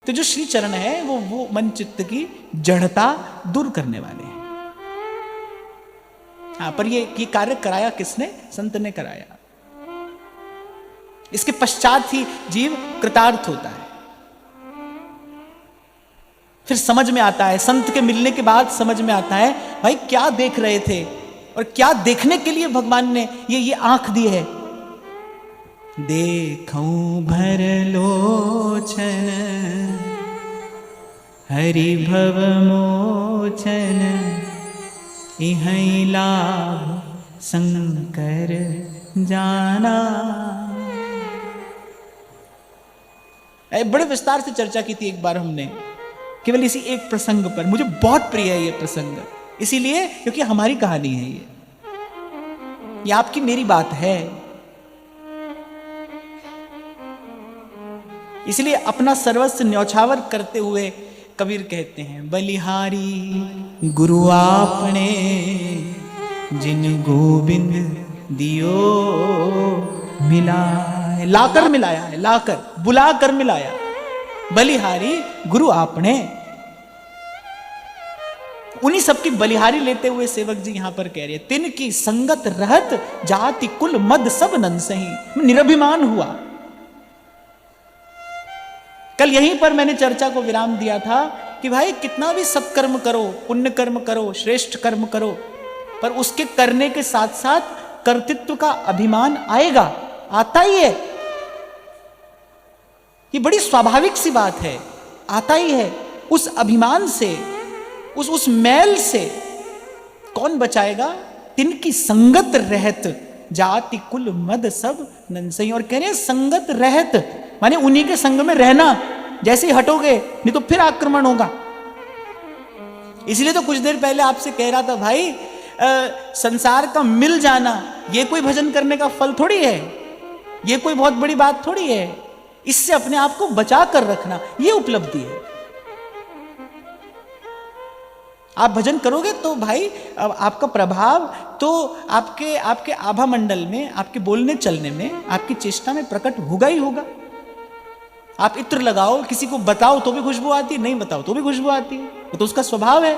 तो जो श्री चरण है वो मन चित्त की जड़ता दूर करने वाले हैं। हाँ, पर ये कार्य कराया किसने? संत ने कराया। इसके पश्चात ही जीव कृतार्थ होता है। फिर समझ में आता है, संत के मिलने के बाद समझ में आता है भाई क्या देख रहे थे और क्या देखने के लिए भगवान ने ये आंख दी है। देखूं भर लोचन हरि भव मोचन इहै लाभ शंकर जाना। बड़े विस्तार से चर्चा की थी एक बार हमने, केवल इसी एक प्रसंग पर। मुझे बहुत प्रिय है ये प्रसंग, इसीलिए क्योंकि हमारी कहानी है ये आपकी मेरी बात है। इसलिए अपना सर्वस्व न्यौछावर करते हुए कबीर कहते हैं, बलिहारी गुरु आपने जिन गोविंद दियो मिला। लाकर मिलाया है, लाकर बुलाकर मिलाया। बलिहारी गुरु आपने, उन्हीं सबकी बलिहारी लेते हुए सेवक जी यहां पर कह रहे हैं, तिन की संगत रहत जाति कुल मद सब नंसही। निरभिमान हुआ। कल यहीं पर मैंने चर्चा को विराम दिया था कि भाई कितना भी सत्कर्म करो, पुण्य कर्म करो, श्रेष्ठ कर्म करो, पर उसके करने के साथ साथ कर्तृत्व का अभिमान आएगा, आता ही है। ये बड़ी स्वाभाविक सी बात है, आता ही है। उस अभिमान से, उस मैल से कौन बचाएगा? तिनकी संगत रहत जाति कुल मद सब नंसई। और कह रहे हैं संगत रहत माने उन्हीं के संग में रहना। जैसे ही हटोगे नहीं तो फिर आक्रमण होगा। इसलिए तो कुछ देर पहले आपसे कह रहा था भाई, संसार का मिल जाना ये कोई भजन करने का फल थोड़ी है, ये कोई बहुत बड़ी बात थोड़ी है। इससे अपने आप को बचा कर रखना ये उपलब्धि है। आप भजन करोगे तो भाई आपका प्रभाव तो आपके आभा मंडल में, आपके बोलने चलने में, आपकी चेष्टा में प्रकट होगा ही होगा। आप इत्र लगाओ, किसी को बताओ तो भी खुशबू आती है, नहीं बताओ तो भी खुशबू आती है, वो तो उसका स्वभाव है।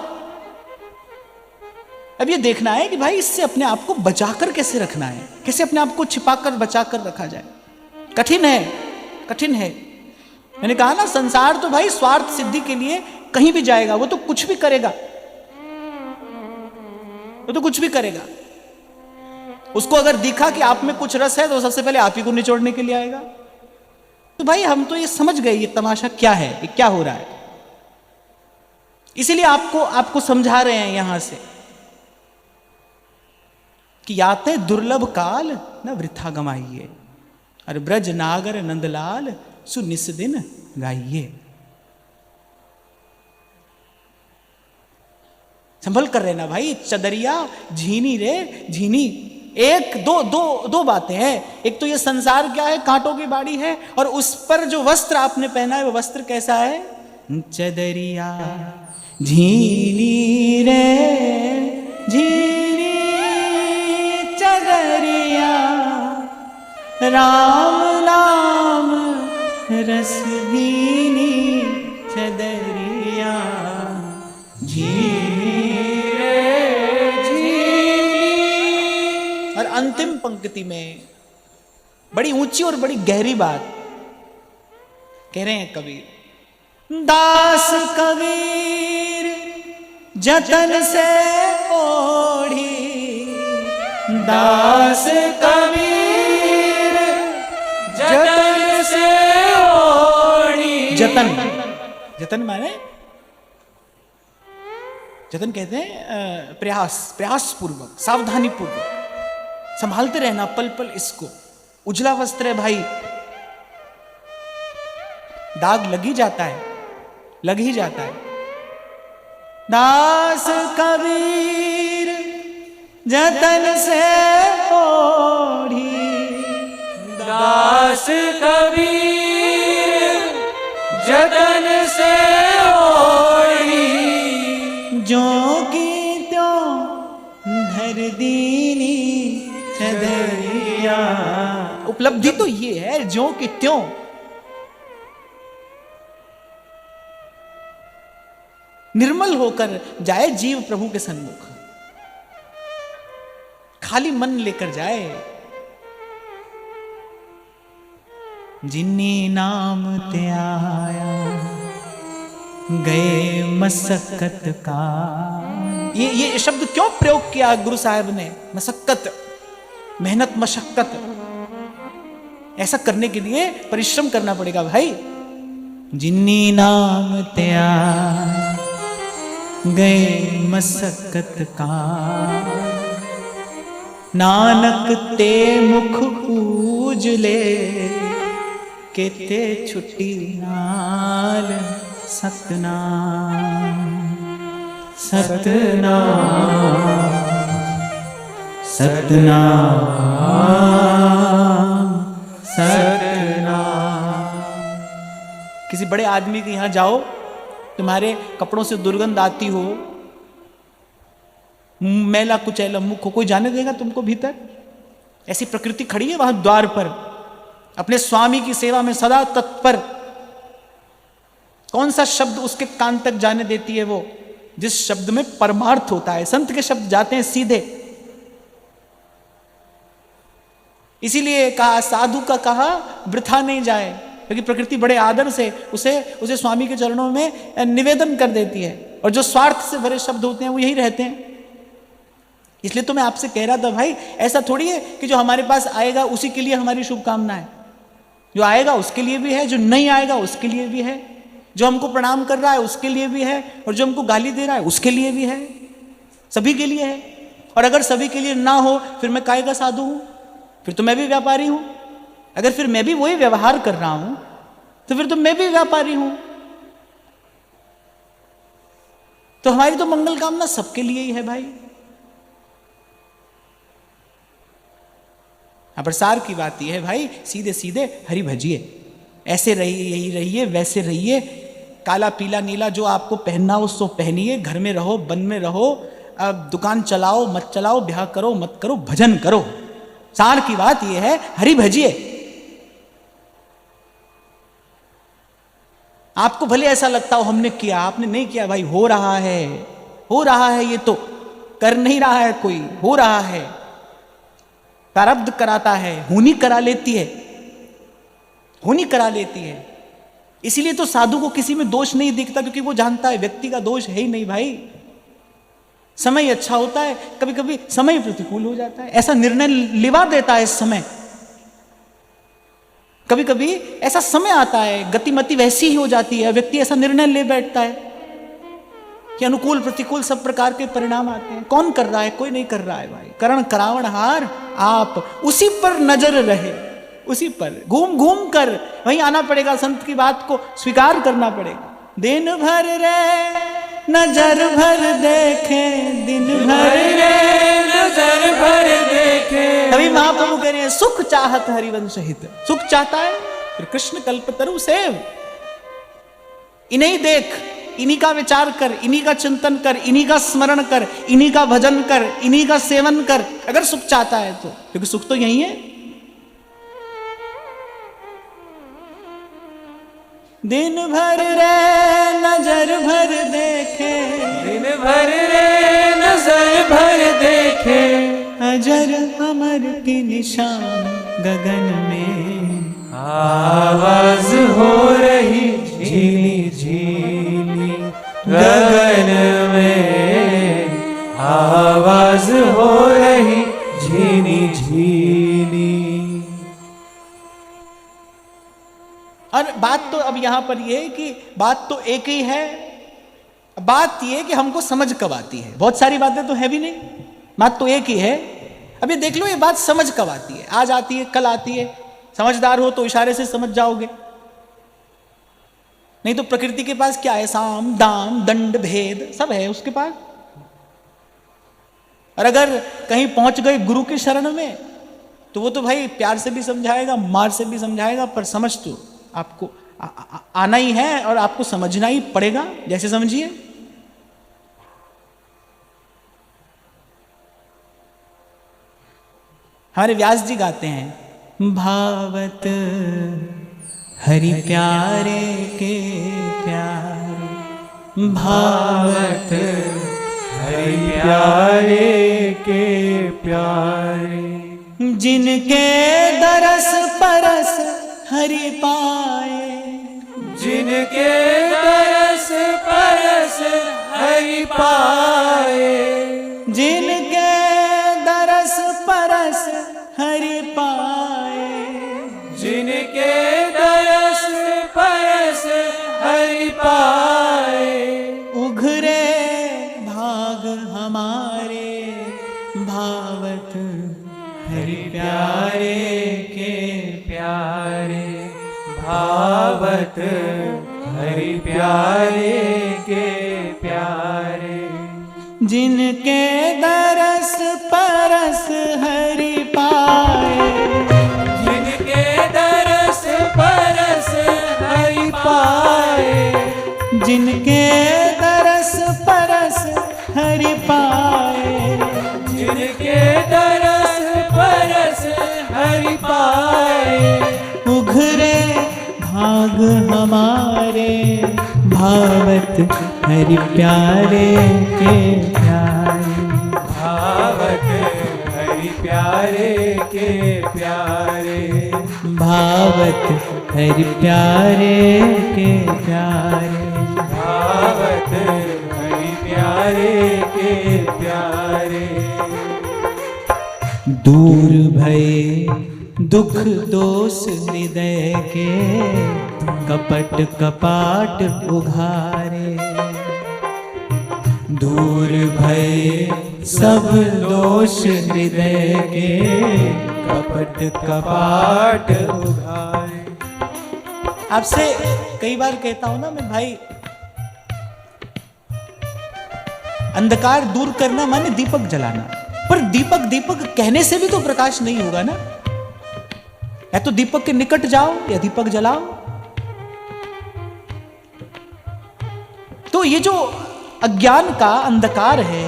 अब ये देखना है कि भाई इससे अपने आप को बचाकर कैसे रखना है, कैसे अपने आप को छिपाकर बचाकर रखा जाए। कठिन है, कठिन है। मैंने कहा ना, संसार तो भाई स्वार्थ सिद्धि के लिए कहीं भी जाएगा, वो तो कुछ भी करेगा, वो तो कुछ भी करेगा। उसको अगर दिखा कि आप में कुछ रस है तो सबसे पहले आप ही को निचोड़ने के लिए आएगा। तो भाई हम तो ये समझ गए ये तमाशा क्या है, ये क्या हो रहा है। इसीलिए आपको समझा रहे हैं यहां से कि याते दुर्लभ काल न वृथा गमाइए, और ब्रज नागर नंदलाल सुनिस दिन गाइए। संभल कर रहना भाई। चदरिया झीनी रे झीनी। एक दो बातें हैं। एक तो ये संसार क्या है, कांटों की बाड़ी है, और उस पर जो वस्त्र आपने पहना है वो वस्त्र कैसा है? चदरिया झीनी रे झीनी चदरिया, राम नाम रस दीनी चदरिया झीनी रे झीनी। और अंतिम पंक्ति में बड़ी ऊंची और बड़ी गहरी बात कह रहे हैं कबीर। दास कबीर जतन से ओढ़ी, दास कबीर जतन से ओढ़ी। जतन माने, जतन कहते हैं प्रयास पूर्वक, सावधानी पूर्वक संभालते रहना पल पल इसको। उजला वस्त्र है भाई, दाग लग ही जाता है, लग ही जाता है। दास कबीर जतन से ओढ़ी, दास कबीर जतन से ओढ़ी, जो की त्यों धर दीनी चदरिया। उपलब्धि तो ये है, जो कि त्यों। निर्मल होकर जाए जीव प्रभु के सन्मुख, खाली मन लेकर जाए। जिन्नी नाम ते आया गए मसक्कत का। ये शब्द क्यों प्रयोग किया गुरु साहब ने? मसक्कत, मेहनत, मशक्कत। ऐसा करने के लिए परिश्रम करना पड़ेगा भाई। जिन्नी नाम ते आया गए मसक्कत का, नानक ते मुख पूज ले, केते छुट्टी नाल सतनाम। सतनाम सतनाम सतनाम। किसी बड़े आदमी के यहां जाओ, तुम्हारे कपड़ों से दुर्गंध आती हो, मैला कुचैला मुख हो, कोई जाने देगा तुमको भीतर? ऐसी प्रकृति खड़ी है वहां द्वार पर, अपने स्वामी की सेवा में सदा तत्पर। कौन सा शब्द उसके कान तक जाने देती है वो? जिस शब्द में परमार्थ होता है। संत के शब्द जाते हैं सीधे। इसीलिए कहा, साधु का कहा वृथा नहीं जाए, क्योंकि प्रकृति बड़े आदर से उसे स्वामी के चरणों में निवेदन कर देती है। और जो स्वार्थ से भरे शब्द होते हैं वो यही रहते हैं। इसलिए तो मैं आपसे कह रहा था भाई, ऐसा थोड़ी है कि जो हमारे पास आएगा उसी के लिए हमारी शुभकामना है। जो आएगा उसके लिए भी है, जो नहीं आएगा उसके लिए भी है, जो हमको प्रणाम कर रहा है उसके लिए भी है, और जो हमको गाली दे रहा है उसके लिए भी है। सभी के लिए है। और अगर सभी के लिए ना हो, फिर मैं काहे का साधु हूं? फिर तो मैं भी व्यापारी हूं। अगर फिर मैं भी वही व्यवहार कर रहा हूं, तो फिर तो मैं भी व्यापारी हूं। तो हमारी तो मंगल कामना सबके लिए ही है भाई। प्रसार की बात यह है भाई, सीधे सीधे हरि भजिए। ऐसे रहिए, यही रहिए, वैसे रहिए। काला पीला नीला जो आपको पहनना हो सो पहनिए। घर में रहो, वन में रहो, अब दुकान चलाओ मत चलाओ, ब्याह करो मत करो, भजन करो। सार की बात यह है, हरि भजिए। आपको भले ऐसा लगता हो हमने किया, आपने नहीं किया भाई। हो रहा है, हो रहा है। ये तो कर नहीं रहा है कोई, हो रहा है। प्रारब्ध कराता है, होनी करा लेती है, होनी करा लेती है। इसीलिए तो साधु को किसी में दोष नहीं दिखता, क्योंकि वो जानता है व्यक्ति का दोष है ही नहीं भाई। समय अच्छा होता है, कभी कभी समय प्रतिकूल हो जाता है, ऐसा निर्णय लिवा देता है समय। कभी कभी ऐसा समय आता है, गतिमति वैसी ही हो जाती है, व्यक्ति ऐसा निर्णय ले बैठता है कि अनुकूल प्रतिकूल सब प्रकार के परिणाम आते हैं। कौन कर रहा है? कोई नहीं कर रहा है भाई। करण करावण हार आप, उसी पर नजर रहे, उसी पर घूम घूम कर वहीं आना पड़ेगा। संत की बात को स्वीकार करना पड़ेगा। दिन भर रे नजर भर देखे, दिन भर रे नजर भर देखे। अभी महाप्रभु कह रहे हैं, सुख चाहत हरिवंश हित। सुख चाहता है फिर कृष्ण कल्पतरु सेव। इन्हीं देख, इन्हीं का विचार कर, इन्हीं का चिंतन कर, इन्हीं का स्मरण कर, इन्हीं का भजन कर, इन्हीं का सेवन कर, अगर सुख चाहता है तो। क्योंकि सुख तो यही है। दिन भर रे नजर भर देखे, दिन भर रे नजर भर देखे। अजर अमर की निशान गगन में, आवाज हो रही झीली झीली गगन में, आवाज हो रही झीली झीली। और बात तो अब यहां पर यह है कि बात तो एक ही है। बात यह कि हमको समझ कब आती है। बहुत सारी बातें तो है भी नहीं, बात तो एक ही है। अब ये देख लो, ये बात समझ कब आती है? आज आती है, कल आती है। समझदार हो तो इशारे से समझ जाओगे, नहीं तो प्रकृति के पास क्या है? साम दाम दंड भेद सब है उसके पास। और अगर कहीं पहुंच गए गुरु की शरण में, तो वो तो भाई प्यार से भी समझाएगा, मार से भी समझाएगा, पर समझ तो आपको आना ही है और आपको समझना ही पड़ेगा। जैसे समझिए, हमारे व्यास जी गाते हैं, भावत हरि प्यारे के प्यारे, भावत हरि प्यारे के प्यारे। जिनके दरस परस हरि पाए, जिनके दरस परस हरि पाए, जिनके दरस परस हरि पाए, जिनके दरस परस हरि पाए। उघरे भाग हमारे भावत हरि प्यारे के प्यारे। भावत हरि प्यारे के प्यारे। जिनके दरस परस हरि पाए, जिनके दरस परस हरि पाए, जिनके दरस परस हरि पाए, जिनके दरस परस हरि पाए। उघरे भाग हमारे भावत हरि प्यारे के प्यारे। भावत हरि प्यारे के प्यारे। भावत हरि प्यारे के प्यारे। भावत हरि प्यारे के प्यारे। दूर भये दुख दोष हृदय के, कपट कपाट उघारे। दूर भये सब दोष हृदय के, कपट कपाट उघारे। आपसे कई बार कहता हूं ना मैं, भाई अंधकार दूर करना माने दीपक जलाना, पर दीपक दीपक कहने से भी तो प्रकाश नहीं होगा ना। या तो दीपक के निकट जाओ या दीपक जलाओ। तो ये जो अज्ञान का अंधकार है,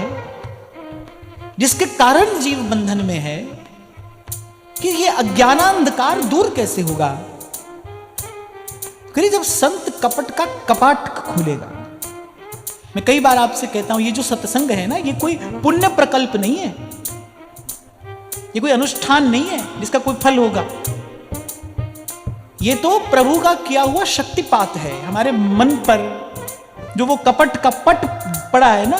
जिसके कारण जीव बंधन में है, कि ये अज्ञानांधकार दूर कैसे होगा? करिए जब संत कपट का कपाट खुलेगा। मैं कई बार आपसे कहता हूं, ये जो सत्संग है ना, ये कोई पुण्य प्रकल्प नहीं है, ये कोई अनुष्ठान नहीं है जिसका कोई फल होगा। ये तो प्रभु का किया हुआ शक्तिपात है हमारे मन पर। जो वो कपट का पट पड़ा है ना,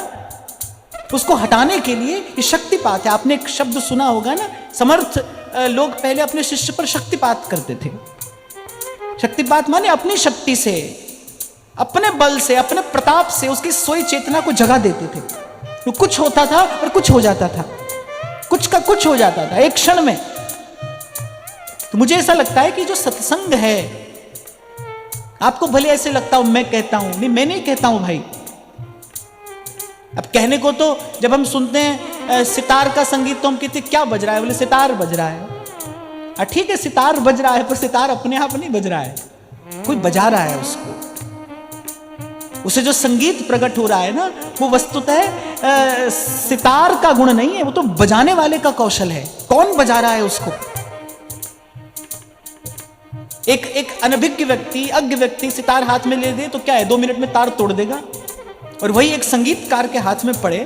उसको हटाने के लिए ये शक्तिपात है। आपने एक शब्द सुना होगा ना, समर्थ लोग पहले अपने शिष्य पर शक्तिपात करते थे। शक्तिपात माने अपनी शक्ति से, अपने बल से, अपने प्रताप से उसकी सोई चेतना को जगा देते थे। तो कुछ होता था और कुछ हो जाता था, कुछ का कुछ हो जाता था एक क्षण में। तो मुझे ऐसा लगता है कि जो सत्संग है, आपको भले ऐसे लगता हो मैं कहता हूं, नहीं मैं नहीं कहता हूं भाई। अब कहने को तो जब हम सुनते हैं सितार का संगीत तो हम कहते क्या बज रहा है, बोले सितार बज रहा है। ठीक है सितार बज रहा है, पर सितार अपने आप नहीं बज रहा है, कोई बजा रहा है उसको। उसे जो संगीत प्रकट हो रहा है ना, वो वस्तुतः सितार का गुण नहीं है, वो तो बजाने वाले का कौशल है। कौन बजा रहा है उसको? एक अनभिज्ञ व्यक्ति, अज्ञ व्यक्ति सितार हाथ में ले दे तो क्या है, 2 मिनट में तार तोड़ देगा। और वही एक संगीतकार के हाथ में पड़े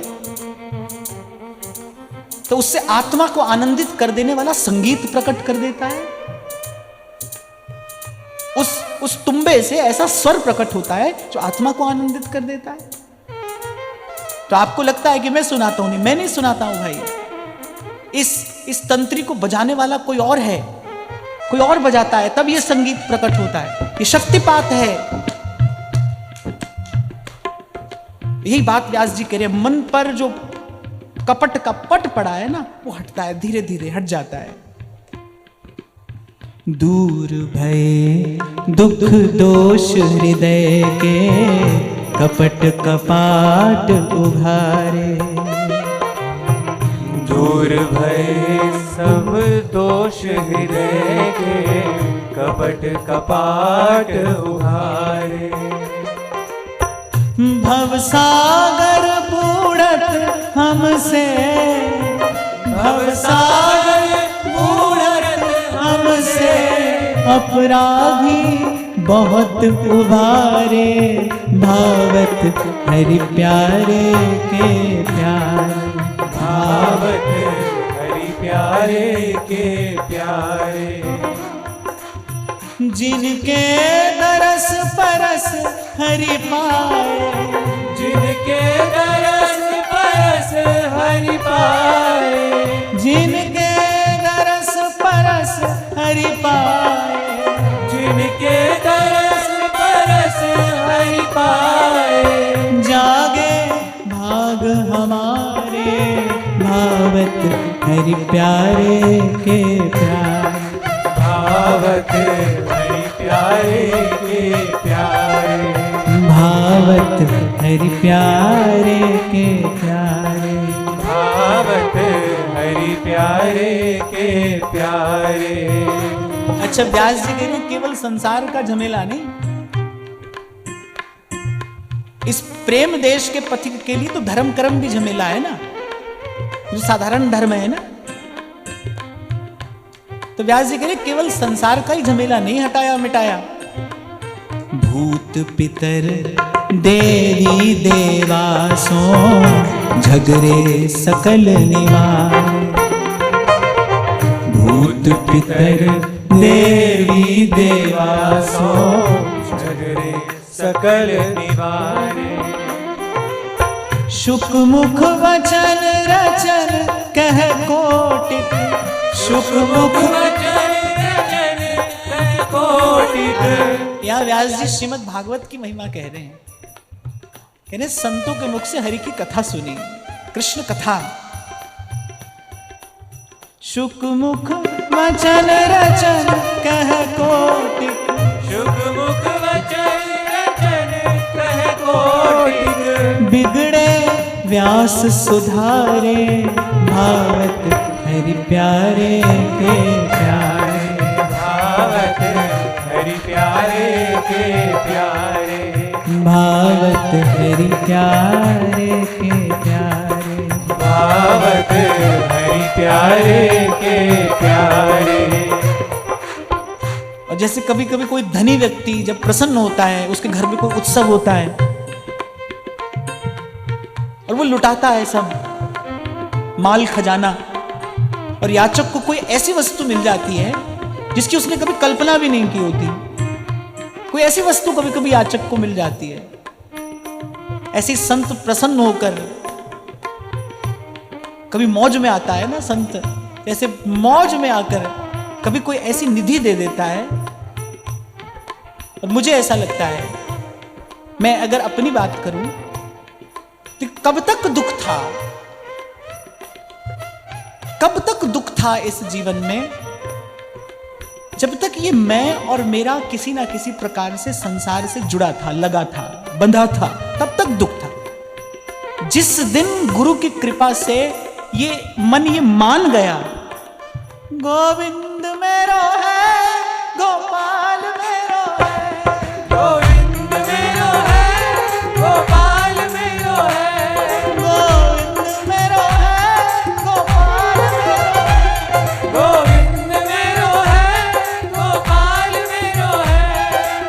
तो उससे आत्मा को आनंदित कर देने वाला संगीत प्रकट कर देता है। उस तुम्बे से ऐसा स्वर प्रकट होता है जो आत्मा को आनंदित कर देता है। तो आपको लगता है कि मैं सुनाता हूं, नहीं मैं नहीं सुनाता हूं भाई। इस तंत्री को बजाने वाला कोई और है, कोई और बजाता है, तब ये संगीत प्रकट होता है। ये शक्तिपात है। यही बात व्यास जी कह रहे हैं, मन पर जो कपट का पट पड़ा है ना, वो हटता है, धीरे धीरे हट जाता है। दूर भये दुख दोष हृदय के, कपट कपाट उघारे। दूर भये सब दोष हृदय के, कपट कपाट उघारे। भवसागर बूढ़त हमसे, भवसागर बूढ़त हमसे, अपराधी बहुत उबारे। भावत हरि प्यारे के प्यारे, भावत हरि प्यारे के प्यारे। जिनके दरस परस हरि पाए, जिनके दरस परस हरि पाए, जिनके दरस परस हरि पाए, जिनके दरस परस हरि पाए, जागे भाग हमारे, भावत हरि प्यारे के प्यारे, भावत हरि प्यारे के प्यारे, भावत हरि प्यारे के प्यारे, भावत हरि प्यारे के प्यारे। अच्छा, व्यास जी कह रहे केवल संसार का झमेला नहीं, इस प्रेम देश के पथिक के लिए तो धर्म कर्म भी झमेला है ना, जो साधारण धर्म है ना। तो व्यास जी कह रहे केवल संसार का ही झमेला नहीं हटाया मिटाया, भूत पितर देवी देवासों झगरे सकल निवार, भूत पितर देवी देवासों झगरे सकल निवारे, शुक मुख वचन रचन कह कोटिक, शुक मुख वचन रचन कह कोटिक। यहाँ व्यास जी श्रीमद् भागवत की महिमा कह रहे हैं, कह रहे संतों के मुख से हरि की कथा सुनी, कृष्ण कथा। शुक मुख वचन रचन कह कोटिक, शुक मुख वचन रचन कह कोटिक, बिगड़े व्यास सुधारे, भावत हरि प्यारे के प्यारे, भावत हरि प्यारे के प्यारे, भावत हरि प्यारे के प्यारे, भावत हरि प्यारे के प्यारे। और जैसे कभी कभी कोई धनी व्यक्ति जब प्रसन्न होता है, उसके घर में कोई उत्सव होता है और वो लुटाता है सब माल खजाना, और याचक को कोई ऐसी वस्तु मिल जाती है जिसकी उसने कभी कल्पना भी नहीं की होती, कोई ऐसी वस्तु कभी कभी याचक को मिल जाती है। ऐसी संत प्रसन्न होकर कभी मौज में आता है ना संत, जैसे मौज में आकर कभी कोई ऐसी निधि दे देता है। और मुझे ऐसा लगता है, मैं अगर अपनी बात करूं तो कब तक दुख था, कब तक दुख था इस जीवन में, जब तक ये मैं और मेरा किसी ना किसी प्रकार से संसार से जुड़ा था, लगा था, बंधा था, तब तक दुख था। जिस दिन गुरु की कृपा से ये मन ये मान गया, गोविंद मेरो है, गोपाल मेरो है, गोविंद मेरो है, गोपाल मेरो है, गोविंद मेरो है, गोपाल मेरो है, गोविंद मेरो है, गोपाल मेरो है,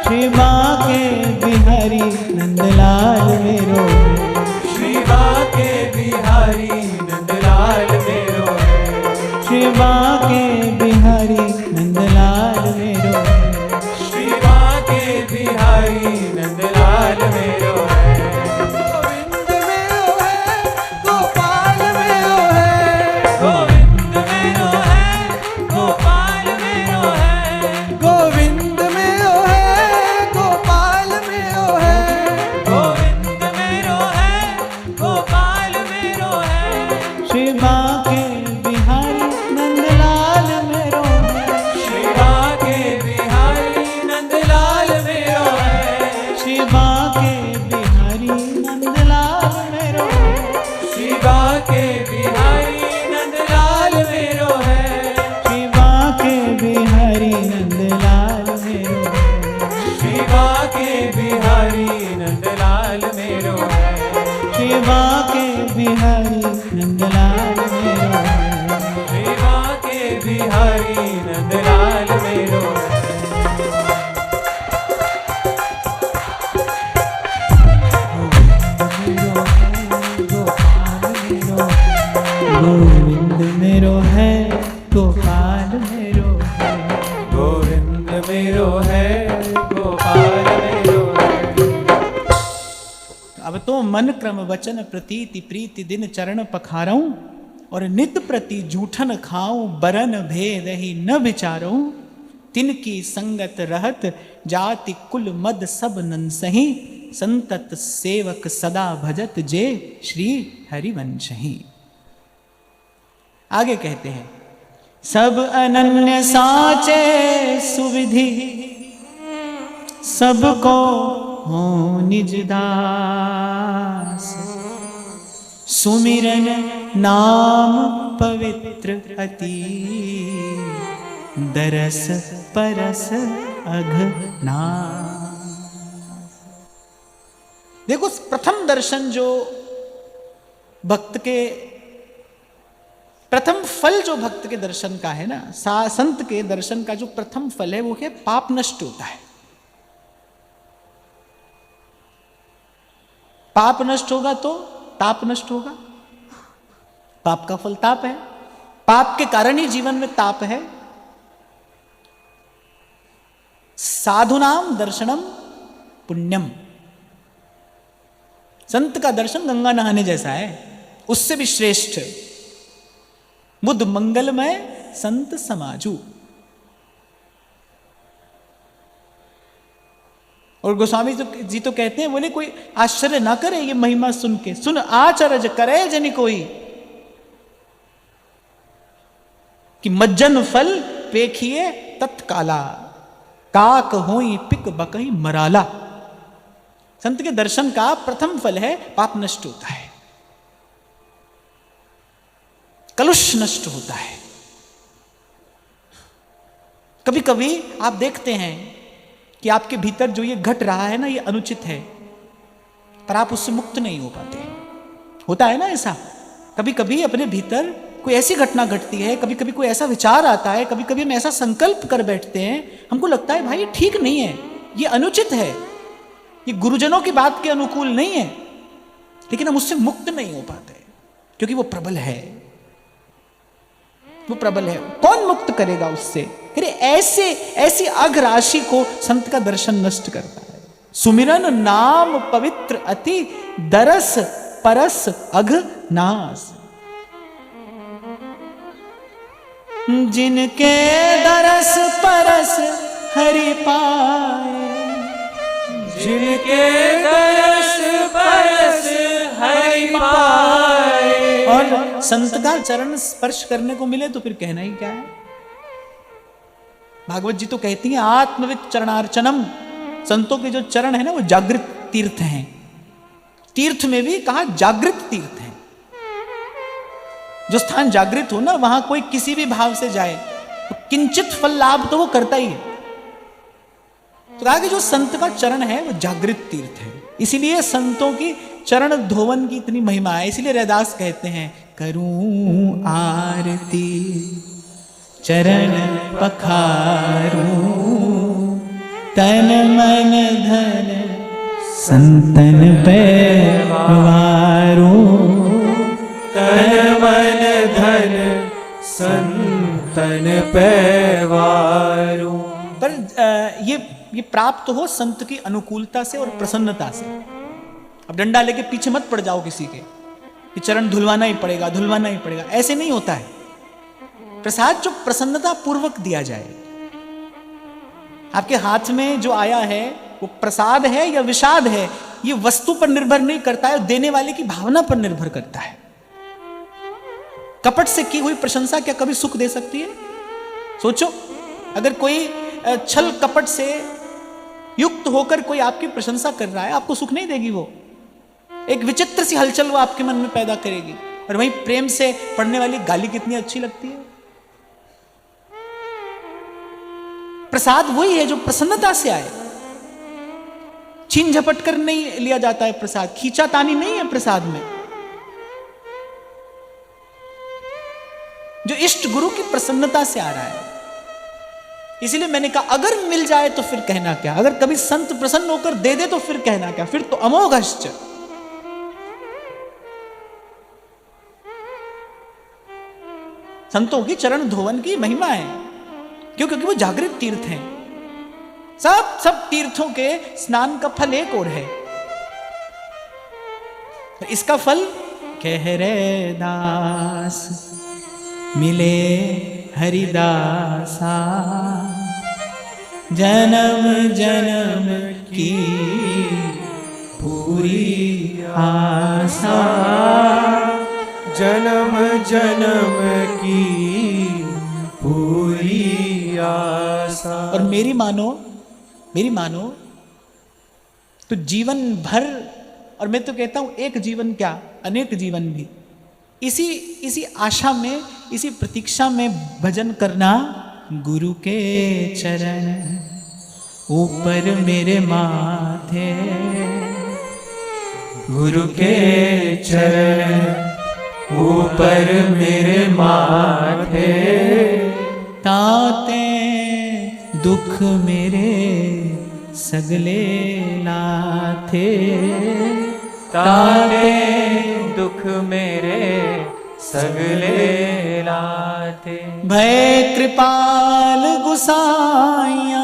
श्री माँ के बिहारी नंदलाल मेरो है, श्री माँ के बिहारी नंदलाल मेरो है, श्री माँ के बिहारी नंदलाल मेरो है, श्री माँ के बिहारी नंदलाल मेरो है, गोविंद मेरो है, गोपाल मेरो है, गोविंद मेरो है, गोपाल मेरो है, गोविंद मेरो है, गोपाल मेरो है, गोविंद मेरो है, गोपाल मेरो है, श्री माँ के बिहारी नंदलाल मेरो है, श्री माँ के बिहारी नंदलाल मेरो है, श्री माँ के बिहारी नंदलाल मेरो है, श्री माँ के बिहारी नंदलाल मेरो है, श्री माँ के बिहारी नंदलाल मेरो है, श्री माँ के बिहारी नंदलाल मेरो है, श्री माँ के बिहारी नंदलाल मेरो है, श्री माँ के बिहारी नंदलाल मेरो है। अब तो मन क्रम वचन प्रतीति प्रीति दिन चरण पखारऊं, और नित प्रति जूठन खाऊं, बरन भेद ही न विचारूं। तिनकी संगत रहत जाति कुल मद सब नंसही, संतत सेवक सदा भजत जे श्री हरिवंशही। आगे कहते हैं, सब अनन्य साचे सुविधि, सबको हो निज दास। सुमिरन नाम पवित्र अति, दरस परस अघनास। देखो प्रथम दर्शन जो भक्त के, प्रथम फल जो भक्त के दर्शन का है ना, संत के दर्शन का जो प्रथम फल है वो है पाप नष्ट होता है। पाप नष्ट होगा तो ताप नष्ट होगा। पाप का फल ताप है, पाप के कारण ही जीवन में ताप है। साधुनाम दर्शनम पुण्यम, संत का दर्शन गंगा नहाने जैसा है, उससे भी श्रेष्ठ। बुद्ध मंगलमय संत समाजू। और गोस्वामी जी तो कहते हैं, बोले कोई आश्चर्य ना करे ये महिमा सुन के, सुन आचरज करे जनि कोई, कि मज्जन फल पेखिए तत्काला, काक होई पिक बकई मराला। संत के दर्शन का प्रथम फल है पाप नष्ट होता है, कलुष नष्ट होता है। कभी कभी आप देखते हैं कि आपके भीतर जो ये घट रहा है ना, ये अनुचित है, पर आप उससे मुक्त नहीं हो पाते। होता है ना ऐसा, कभी कभी अपने भीतर कोई ऐसी घटना घटती है, कभी कभी कोई ऐसा विचार आता है, कभी कभी हम ऐसा संकल्प कर बैठते हैं, हमको लगता है भाई ये ठीक नहीं है, ये अनुचित है, ये गुरुजनों की बात के अनुकूल नहीं है, लेकिन हम उससे मुक्त नहीं हो पाते क्योंकि वो प्रबल है, वो प्रबल है। कौन मुक्त करेगा उससे? अरे ऐसे ऐसी अघ राशि को संत का दर्शन नष्ट करता है। सुमिरन नाम पवित्र अति, दरस परस अघ नास। जिनके दरस परस हरि पाए, जिनके दरस परस हरि पाए। और संत का चरण स्पर्श करने को मिले तो फिर कहना ही क्या है। भागवत जी तो कहती हैं आत्मविद चरणार्चनम, संतों के जो चरण है ना वो जागृत तीर्थ हैं। तीर्थ में भी कहा जागृत तीर्थ है। जो स्थान जागृत हो ना, वहां कोई किसी भी भाव से जाए तो किंचित फल लाभ तो वो करता ही है। तो कहा कि जो संत का चरण है वो जागृत तीर्थ है, इसीलिए संतों की चरण धोवन की इतनी महिमा है। इसीलिए रैदास कहते हैं, करूं आरती चरण पखारूं, तन मन धन संतन पैवारूं। तन मन धन संतन पैवारूं। पर ये प्राप्त हो संत की अनुकूलता से और प्रसन्नता से। अब डंडा लेके पीछे मत पड़ जाओ किसी के कि चरण धुलवाना ही पड़ेगा, धुलवाना ही पड़ेगा, ऐसे नहीं होता है। प्रसाद जो प्रसन्नता पूर्वक दिया जाए। आपके हाथ में जो आया है वो प्रसाद है या विषाद है, ये वस्तु पर निर्भर नहीं करता है, देने वाले की भावना पर निर्भर करता है। कपट से की हुई प्रशंसा क्या कभी सुख दे सकती है? सोचो, अगर कोई छल कपट से युक्त होकर कोई आपकी प्रशंसा कर रहा है, आपको सुख नहीं देगी। वो एक विचित्र सी हलचल वो आपके मन में पैदा करेगी। और वहीं प्रेम से पढ़ने वाली गाली कितनी अच्छी लगती है। प्रसाद वही है जो प्रसन्नता से आए। छीन झपट कर नहीं लिया जाता है प्रसाद, खींचातानी नहीं है प्रसाद में। जो इष्ट गुरु की प्रसन्नता से आ रहा है। इसीलिए मैंने कहा अगर मिल जाए तो फिर कहना क्या, अगर कभी संत प्रसन्न होकर दे दे तो फिर कहना क्या, फिर तो अमोघश्च। संतों की चरण धोवन की महिमा है, क्यों? क्योंकि वो जागृत तीर्थ हैं। सब तीर्थों के स्नान का फल एक और है। इसका फल कह रे दास मिले हरिदासा, जन्म जन्म की पूरी आशा, जन्म जन्म की पूरी आशा। और मेरी मानो तो जीवन भर, और मैं तो कहता हूं एक जीवन क्या अनेक जीवन भी इसी आशा में, इसी प्रतीक्षा में भजन करना। गुरु के चरण ऊपर मेरे माथे, गुरु के चरण ऊपर मेरे माथे, ताते दुख मेरे सगले लाथे, तारे दुख मेरे सगले लाथे। भय कृपाल गुसाइया।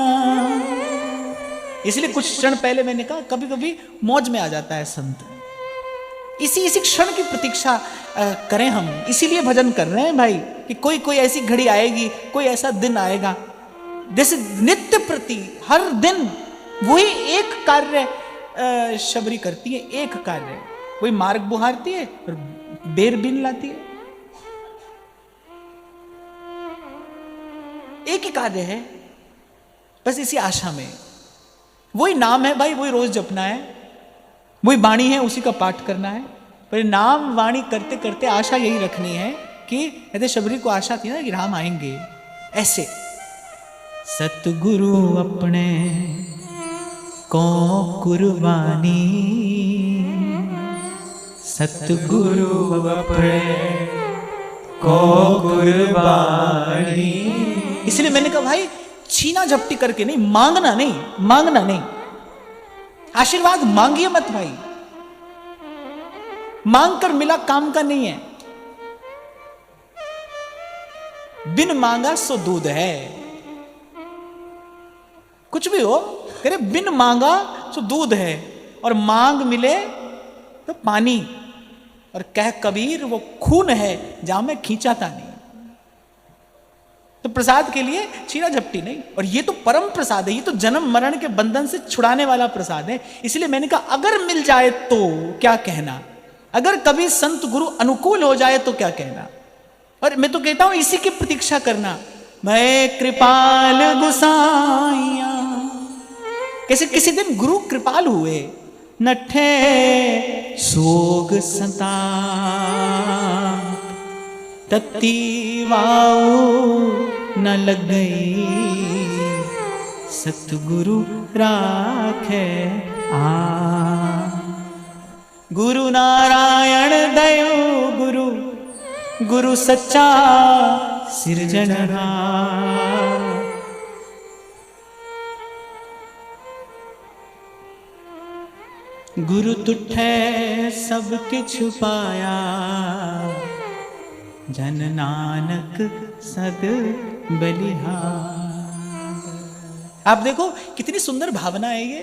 इसलिए कुछ क्षण पहले मैंने कहा कभी कभी मौज में आ जाता है संत। इसी क्षण की प्रतीक्षा करें हम, इसीलिए भजन कर रहे हैं भाई कि कोई ऐसी घड़ी आएगी, कोई ऐसा दिन आएगा। जैसे नित्य प्रति हर दिन वही एक कार्य शबरी करती है, एक कार्य, कोई मार्ग बुहारती है और बेर बीन लाती है, एक ही कार्य है बस। इसी आशा में वही नाम है भाई, वही रोज जपना है, वही वाणी है, उसी का पाठ करना है। पर नाम वाणी करते करते आशा यही रखनी है कि यदि शबरी को आशा थी ना कि राम आएंगे ऐसे। सतगुरु अपने को कुर्बानी, सतगुरु अपने को कुर्बानी। इसलिए मैंने कहा भाई छीना झपटी करके नहीं, मांगना नहीं, आशीर्वाद मांगिए मत भाई। मांग कर मिला काम का नहीं है। बिन मांगा सो दूध है। कुछ भी हो करे, बिन मांगा सो दूध है, और मांग मिले तो पानी। और कह कबीर वो खून है जहां मैं खींचा था नहीं। तो प्रसाद के लिए छीना झपटी नहीं। और ये तो परम प्रसाद है, ये तो जन्म मरण के बंधन से छुड़ाने वाला प्रसाद है। इसलिए मैंने कहा अगर मिल जाए तो क्या कहना, अगर कभी संत गुरु अनुकूल हो जाए तो क्या कहना। और मैं तो कहता हूं इसी की प्रतीक्षा करना। मैं कृपाल गुसाइया, कैसे किसी दिन गुरु कृपाल हुए, नठे सोग संता तत्ती वाऊ न लग गई, सतगुरु राखे आ। गुरु नारायण दयो गुरु, गुरु सच्चा सिरजनहार। गुरु तुठे सब किछ पाया, जन नानक सद बलिहार। आप देखो कितनी सुंदर भावना है ये,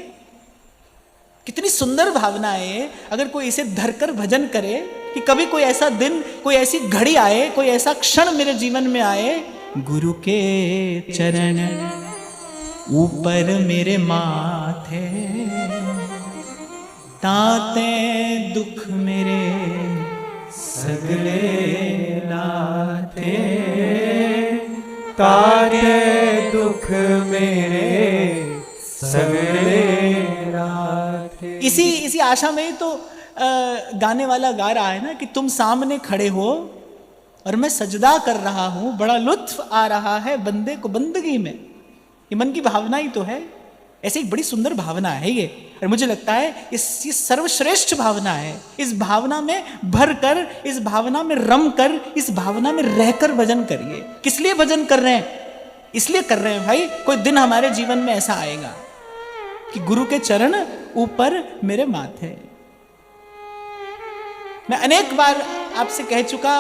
कितनी सुंदर भावना है। अगर कोई इसे धरकर भजन करे कि कभी कोई ऐसा दिन, कोई ऐसी घड़ी आए, कोई ऐसा क्षण मेरे जीवन में आए, गुरु के चरण ऊपर मेरे माथे, ताते दुख मेरे सगले लाथे, ताते दुख मेरे सगले लाथे। इसी आशा में ही तो गाने वाला गा रहा है ना कि तुम सामने खड़े हो और मैं सजदा कर रहा हूं, बड़ा लुत्फ आ रहा है बंदे को बंदगी में। ये मन की भावना ही तो है। ऐसी एक बड़ी सुंदर भावना है ये, और मुझे लगता है ये सर्वश्रेष्ठ भावना है। इस भावना में भर कर, इस भावना में रम कर, इस भावना में रहकर भजन करिए। किस लिए भजन कर रहे हैं? इसलिए कर रहे हैं भाई, कोई दिन हमारे जीवन में ऐसा आएगा कि गुरु के चरण ऊपर मेरे माथे। मैं अनेक बार आपसे कह चुका,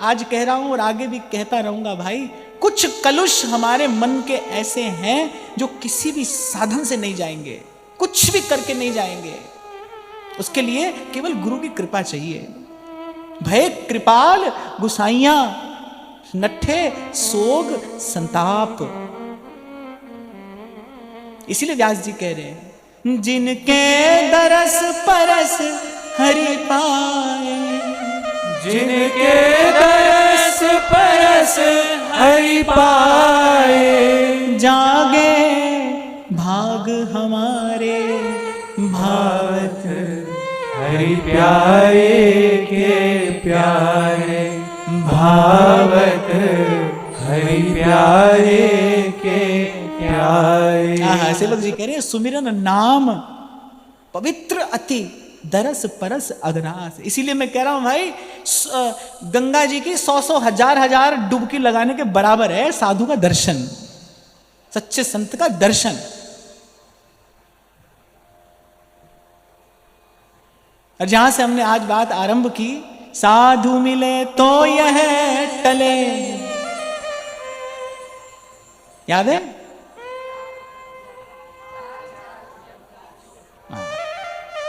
आज कह रहा हूं और आगे भी कहता रहूंगा भाई, कुछ कलुष हमारे मन के ऐसे हैं जो किसी भी साधन से नहीं जाएंगे, कुछ भी करके नहीं जाएंगे। उसके लिए केवल गुरु की कृपा चाहिए। भय कृपाल गुसाइया, नट्ठे सोग संताप। इसीलिए व्यास जी कह रहे हैं, जिनके दरस परस हरि पाए, जिनके दरस परस हरि पाए, जागे भाग हमारे भावत हरि प्यारे के प्यारे, भावत हरि प्यारे के प्यारे। हाँ, सेवक जी कह रहे हैं, सुमिरन नाम पवित्र अति, दरस परस अगनास। इसीलिए मैं कह रहा हूं भाई, गंगा जी की 100 हजार डुबकी लगाने के बराबर है साधु का दर्शन, सच्चे संत का दर्शन। और जहां से हमने आज बात आरंभ की, साधु मिले तो यह टले, याद है?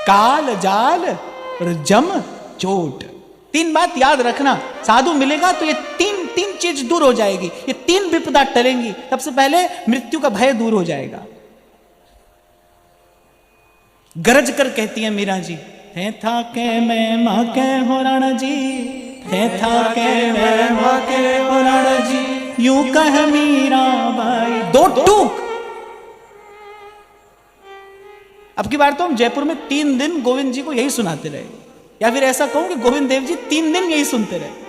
काल जाल और जम चोट। 3 बात याद रखना, साधु मिलेगा तो ये तीन चीज दूर हो जाएगी, ये 3 विपदा टलेंगी। सबसे पहले मृत्यु का भय दूर हो जाएगा। गरज कर कहती है मीरा जी, थे था के मैं माँ के हो राणा जी, थे था के मैं माँ के हो राणा जी, यूं कह मीरा बाई। 2 टूक। अब की बार तो हम जयपुर में 3 दिन गोविंद जी को यही सुनाते रहे, या फिर ऐसा कहूं कि गोविंद देव जी 3 दिन यही सुनते रहे।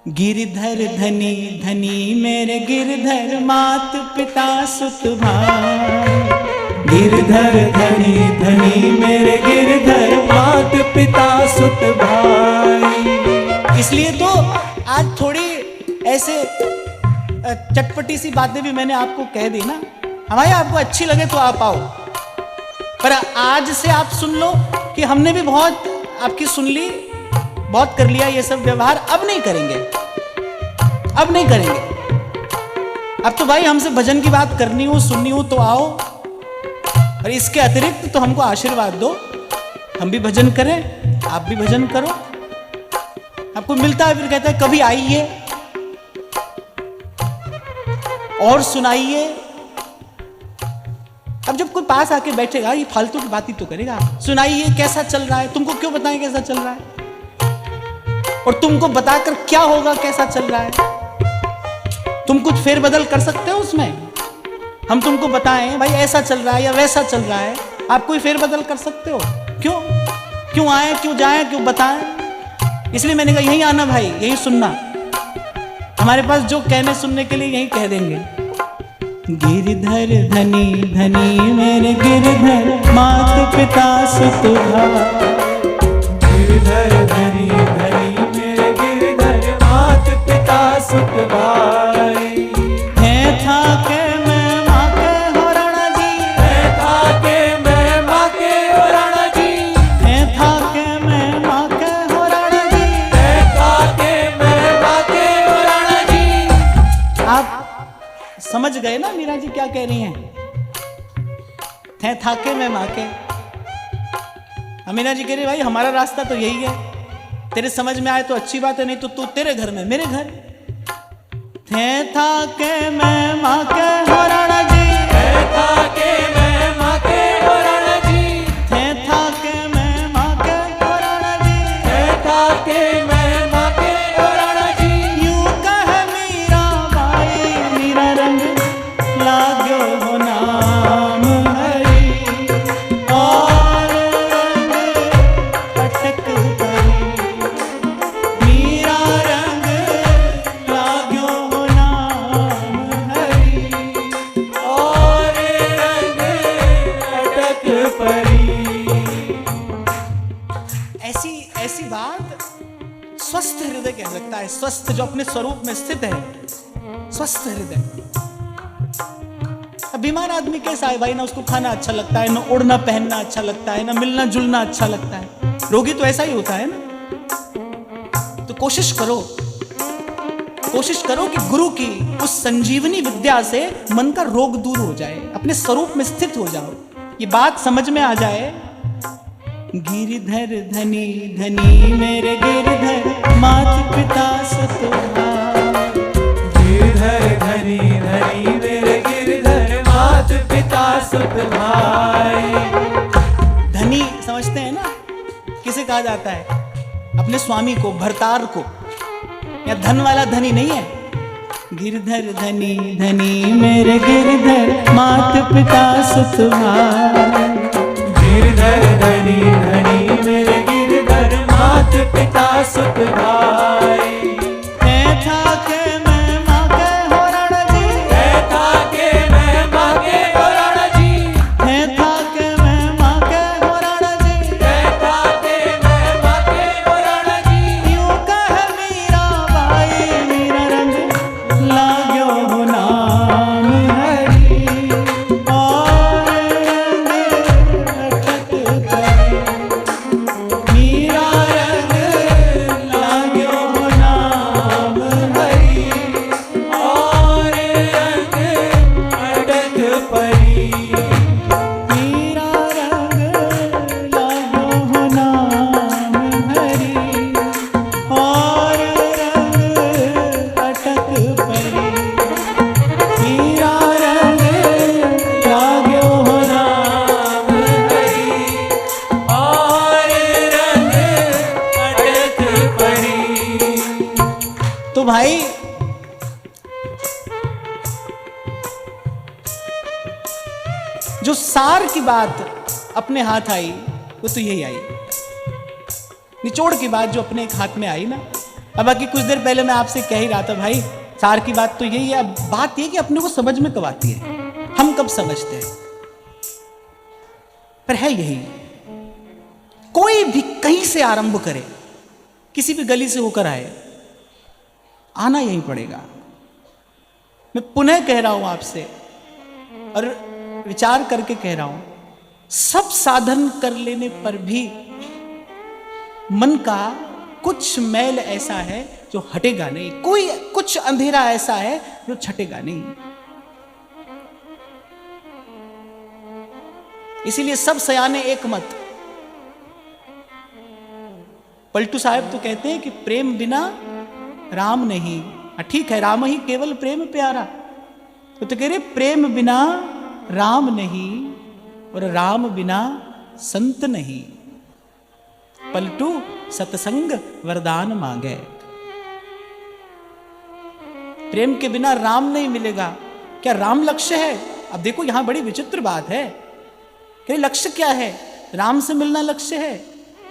गिरधर धनी धनी मेरे गिरधर, मात पिता सुत भाई, गिरधर धनी धनी मेरे गिरधर, मात पिता सुत भाई। इसलिए तो आज थोड़ी ऐसे चटपटी सी बातें भी मैंने आपको कह दी ना, हमारी आपको अच्छी लगे तो आप आओ, पर आज से आप सुन लो कि हमने भी बहुत आपकी सुन ली, बहुत कर लिया ये सब व्यवहार, अब नहीं करेंगे, अब नहीं करेंगे। अब तो भाई हमसे भजन की बात करनी हो सुननी हो तो आओ, और इसके अतिरिक्त तो हमको आशीर्वाद दो, हम भी भजन करें, आप भी भजन करो। आपको मिलता है फिर कहता है कभी आइए और सुनाइए। अब जब कोई पास आके बैठेगा ये फालतू की बात ही तो करेगा, सुनाइए कैसा चल रहा है, तुमको क्यों बताएं कैसा चल रहा है, और तुमको बताकर क्या होगा कैसा चल रहा है, तुम कुछ फेरबदल कर सकते हो उसमें। हम तुमको बताएं भाई ऐसा चल रहा है या वैसा चल रहा है, आप कोई फेरबदल कर सकते हो? क्यों आए, क्यों जाएं, क्यों बताएं? इसलिए मैंने कहा यही आना भाई, यही सुनना, हमारे पास जो कहने सुनने के लिए यही कह देंगे। गिरधर धनी धनी मेरे गिरधर, मात पिता सुत भाई, गिरधर धनी धनी मेरे गिरधर, मात पिता सुत भाई। है था के मैं माँ के हो राणा जी, है था के मैं माँ के हो राणा जी, है था के मैं माँ के हो राणा जी, है था के मैं माँ के हो राणा जी। आप समझ गए ना मीरा जी क्या कह रही हैं? थे थाके में माँ के। मीरा जी कह रही भाई हमारा रास्ता तो यही है, तेरे समझ में आए तो अच्छी बात है, नहीं तो तू तेरे घर में मेरे घर। थे थाके में माँ के हो राणा जी, है था के मैं माँ के हो राणा जी, थे थाके में माँ के हो राणा जी, है था के मैं माँ के हो राणा जी। यूं कह मीरा बाई, मीरा रंग लाग्यो हो नाम हरि, और रंग अटक परी, मीरा रंग लाग्यो हो नाम हरि, और रंग अटक परी। ऐसी बात स्वस्थ हृदय कह सकता है, स्वस्थ जो अपने स्वरूप में स्थित है, स्वस्थ हृदय। अब बीमार आदमी कैसा है भाई, ना उसको खाना अच्छा लगता है, ना उड़ना पहनना अच्छा लगता है, ना मिलना जुलना अच्छा लगता है। रोगी तो ऐसा ही होता है ना। तो कोशिश करो कोशिश करो कि गुरु की उस संजीवनी विद्या से मन का रोग दूर हो जाए, अपने स्वरूप में स्थित हो जाओ, ये बात समझ में आ जाए। गिरधर धनी धनी मेरे गिरधर मात पिता सुत भाई। गिरधर धनी धनी मेरे गिरधर मात पिता सुत भाई। धनी समझते हैं ना किसे कहा जाता है? अपने स्वामी को, भरतार को। या धन वाला धनी नहीं है। गिरधर धनी धनी मेरे गिरधर मात पिता सुत भाई। गिरधर धनी धनी मेरे गिरधर मात पिता सुत भाई। था के मैं माँ के होरण जी, था के मैं माँ के होरण जी, था के मैं माँ के होरण जी, था के मैं माँ के होरण जी। यूं कह मीरा बाई मीरा रंग लाग्यो हो नाम हरि। और रंग अटक करे मीरा रंग लाग्यो हो नाम हरि। और रंग अटक परी। मीरा रंग लाग्यो हो नाम हरि। और रंग अटक परी मीरा रंग लाग्यो हो नाम हरि। और रंग अटक परी। तो भाई जो सार की बात अपने हाथ आई वो तो यही आई, निचोड़ की बात जो अपने एक हाथ में आई ना। अब बाकी कुछ देर पहले मैं आपसे कह ही रहा था भाई, सार की बात तो यही है। अब बात ये कि अपने को समझ में कब आती है, हम कब समझते हैं, पर है यही। कोई भी कहीं से आरंभ करे, किसी भी गली से होकर आए, आना यही पड़ेगा। मैं पुनः कह रहा हूं आपसे और विचार करके कह रहा हूं, सब साधन कर लेने पर भी मन का कुछ मैल ऐसा है जो हटेगा नहीं, कोई कुछ अंधेरा ऐसा है जो छटेगा नहीं। इसीलिए सब सयाने एक मत। पलटू साहब तो कहते हैं कि प्रेम बिना राम नहीं। ठीक है, राम ही केवल प्रेम प्यारा, तो कह रहे प्रेम बिना राम नहीं और राम बिना संत नहीं। पलटू सत्संग वरदान मांगे। प्रेम के बिना राम नहीं मिलेगा। क्या राम लक्ष्य है? अब देखो यहां बड़ी विचित्र बात है कि लक्ष्य क्या है? राम से मिलना लक्ष्य है,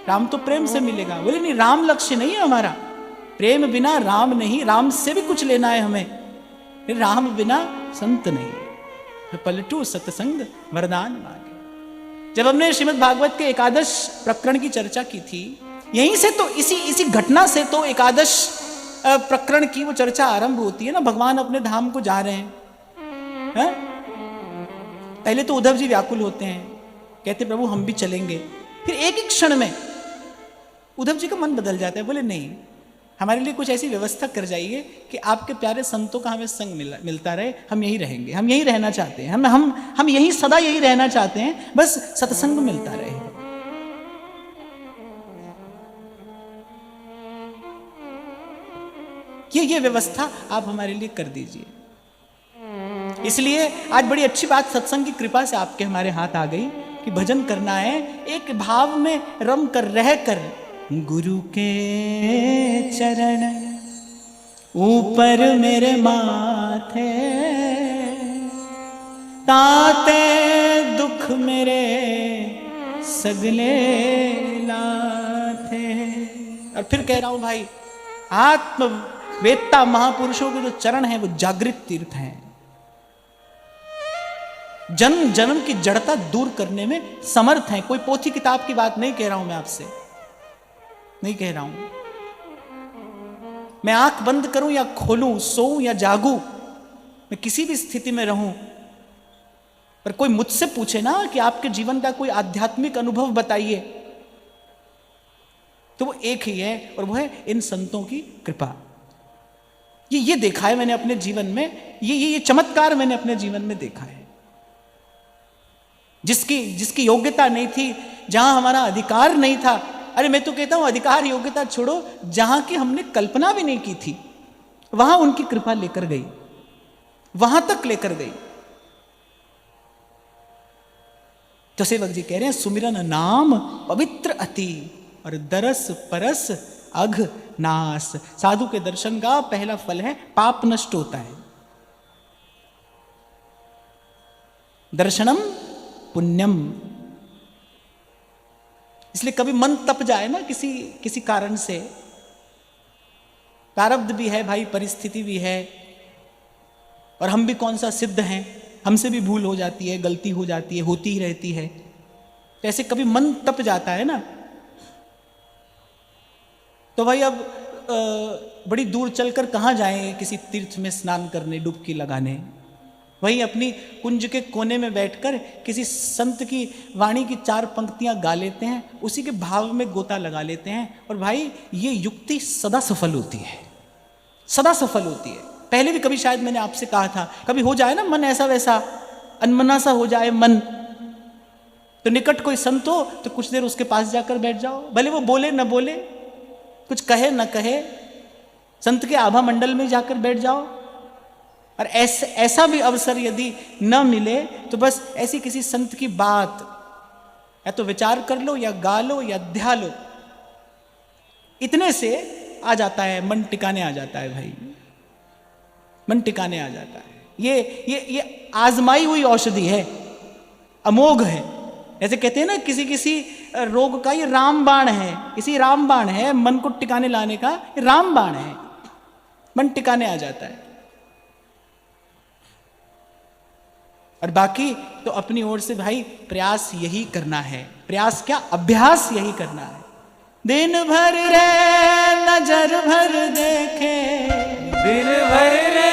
राम तो प्रेम से मिलेगा। बोले नहीं, राम लक्ष्य नहीं है हमारा। प्रेम बिना राम नहीं, राम से भी कुछ लेना है हमें, राम बिना संत नहीं। पलटू सत्संग वरदान मांगे। जब हमने श्रीमद् भागवत के एकादश प्रकरण की चर्चा की थी, यहीं से तो इसी घटना से तो एकादश प्रकरण की वो चर्चा आरंभ होती है ना। भगवान अपने धाम को जा रहे हैं, पहले तो उद्धव जी व्याकुल होते हैं, कहते प्रभु हम भी चलेंगे। फिर एक ही क्षण में उद्धव जी का मन बदल जाता है, बोले नहीं, हमारे लिए कुछ ऐसी व्यवस्था कर जाइए कि आपके प्यारे संतों का हमें संग मिलता रहे, हम यहीं रहेंगे, हम यहीं रहना चाहते हैं, हम यहीं सदा यहीं रहना चाहते हैं, बस सत्संग मिलता रहे। ये व्यवस्था आप हमारे लिए कर दीजिए। इसलिए आज बड़ी अच्छी बात सत्संग की कृपा से आपके हमारे हाथ आ गई कि भजन करना है, एक भाव में रम कर रह कर गुरु के चरण ऊपर मेरे माथे, ताते दुख मेरे सगले लाथे। और फिर कह रहा हूं भाई, आत्मवेत्ता महापुरुषों के जो चरण हैं वो जागृत तीर्थ हैं, जन्म जन्म की जड़ता दूर करने में समर्थ हैं। कोई पोथी किताब की बात नहीं कह रहा हूं, मैं आपसे नहीं कह रहा हूं। मैं आंख बंद करूं या खोलूं, सोऊं या जागूं, मैं किसी भी स्थिति में रहूं, पर कोई मुझसे पूछे ना कि आपके जीवन का कोई आध्यात्मिक अनुभव बताइए, तो वो एक ही है और वो है इन संतों की कृपा। ये देखा है मैंने अपने जीवन में, ये चमत्कार मैंने अपने जीवन में देखा है। जिसकी योग्यता नहीं थी, जहां हमारा अधिकार नहीं था, अरे मैं तो कहता हूं अधिकार योग्यता छोड़ो, जहां की हमने कल्पना भी नहीं की थी, वहां उनकी कृपा लेकर गई, वहां तक लेकर गई। तो सेवक जी कह रहे हैं सुमिरन नाम पवित्र अति और दरस परस अघ नास। साधु के दर्शन का पहला फल है पाप नष्ट होता है। दर्शनम पुण्यम। इसलिए कभी मन तप जाए ना किसी कारण से, प्रारब्ध भी है भाई, परिस्थिति भी है, और हम भी कौन सा सिद्ध हैं, हमसे भी भूल हो जाती है, गलती हो जाती है, होती ही रहती है। तो ऐसे कभी मन तप जाता है ना, तो भाई अब बड़ी दूर चलकर कहाँ जाएं, किसी तीर्थ में स्नान करने, डुबकी लगाने। वहीं अपनी कुंज के कोने में बैठकर किसी संत की वाणी की 4 पंक्तियां गा लेते हैं, उसी के भाव में गोता लगा लेते हैं। और भाई ये युक्ति सदा सफल होती है, सदा सफल होती है। पहले भी कभी शायद मैंने आपसे कहा था, कभी हो जाए ना मन ऐसा वैसा, अनमना सा हो जाए मन, तो निकट कोई संत हो तो कुछ देर उसके पास जाकर बैठ जाओ, भले वो बोले न बोले, कुछ कहे न कहे, संत के आभा मंडल में जाकर बैठ जाओ। और ऐसा भी अवसर यदि न मिले तो बस ऐसी किसी संत की बात या तो विचार कर लो, या गा लो, या ध्या लो, इतने से आ जाता है, मन टिकाने आ जाता है भाई, मन टिकाने आ जाता है। ये आजमाई हुई औषधि है, अमोघ है। ऐसे कहते हैं ना किसी रोग का ये रामबाण है, इसी रामबाण है मन को टिकाने लाने का, ये रामबाण है, मन टिकाने आ जाता है। और बाकी तो अपनी ओर से भाई प्रयास यही करना है, प्रयास क्या, अभ्यास यही करना है। दिन भर रे नजर भर देखे, दिन भर रे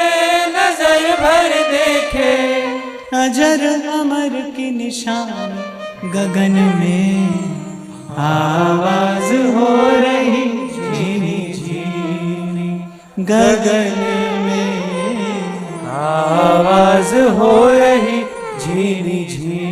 नजर भर देखे, अजर अमर की निशान गगन में आवाज हो रही झीनी झीनी, गगन में आवाज हो रही झीनी झीनी।